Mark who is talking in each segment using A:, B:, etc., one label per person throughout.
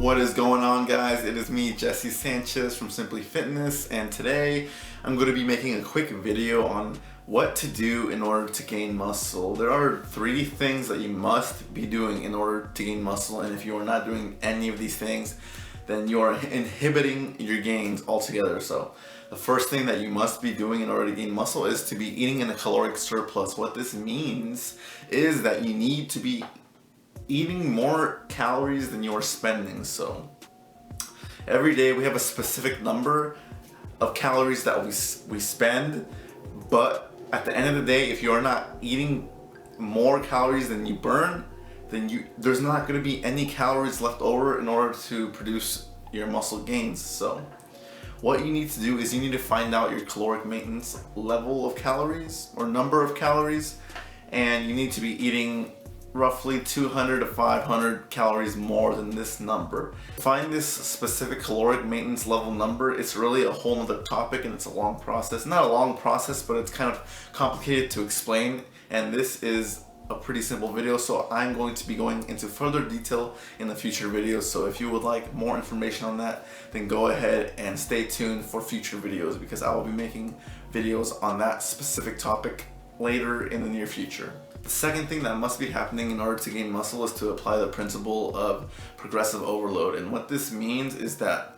A: What is going on, guys? It is me, Jesse Sanchez from Simply Fitness, and today I'm going to be making a quick video on what to do in order to gain muscle. There are 3 things that you must be doing in order to gain muscle, and if you are not doing any of these things, then you are inhibiting your gains altogether. So the first thing that you must be doing in order to gain muscle is to be eating in a caloric surplus. What this means is that you need to be eating more calories than you're spending. So every day we have a specific number of calories that we spend, but at the end of the day, if you're not eating more calories than you burn, then there's not going to be any calories left over in order to produce your muscle gains. So what you need to do is you need to find out your caloric maintenance level of calories or number of calories, and you need to be eating roughly 200 to 500 calories more than this number. Find this specific caloric maintenance level number. It's really a whole nother topic, and it's a long process. Not a long process, but it's kind of complicated to explain, and this is a pretty simple video, so I'm going to be going into further detail in the future videos. So if you would like more information on that, then go ahead and stay tuned for future videos, because I will be making videos on that specific topic later in the near future. The second thing that must be happening in order to gain muscle is to apply the principle of progressive overload. And what this means is that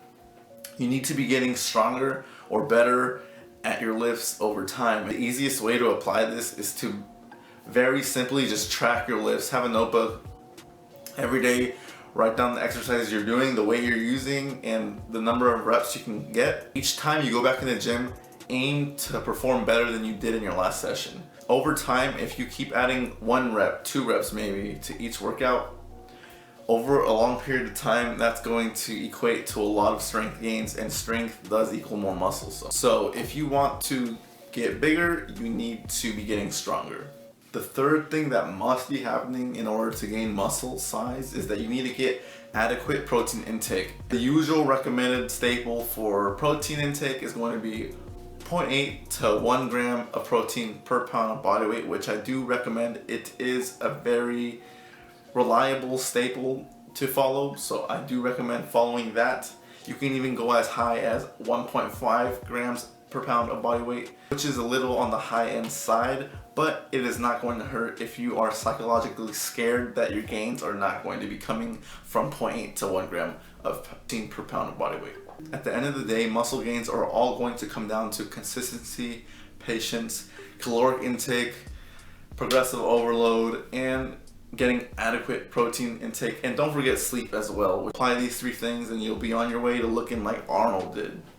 A: you need to be getting stronger or better at your lifts over time. The easiest way to apply this is to very simply just track your lifts. Have a notebook every day, write down the exercises you're doing, the weight you're using, and the number of reps you can get. Each time you go back in the gym, aim to perform better than you did in your last session. Over time, if you keep adding 1 rep, 2 reps maybe to each workout, over a long period of time, that's going to equate to a lot of strength gains, and strength does equal more muscle. So if you want to get bigger, you need to be getting stronger. The third thing that must be happening in order to gain muscle size is that you need to get adequate protein intake. The usual recommended staple for protein intake is going to be 0.8 to 1 gram of protein per pound of body weight, which I do recommend. It is a very reliable staple to follow, so I do recommend following that. You can even go as high as 1.5 grams per pound of body weight, which is a little on the high end side, but it is not going to hurt if you are psychologically scared that your gains are not going to be coming from 0.8 to 1 gram of protein per pound of body weight. At the end of the day, muscle gains are all going to come down to consistency, patience, caloric intake, progressive overload, and getting adequate protein intake. And don't forget sleep as well. Apply these 3 things and you'll be on your way to looking like Arnold did.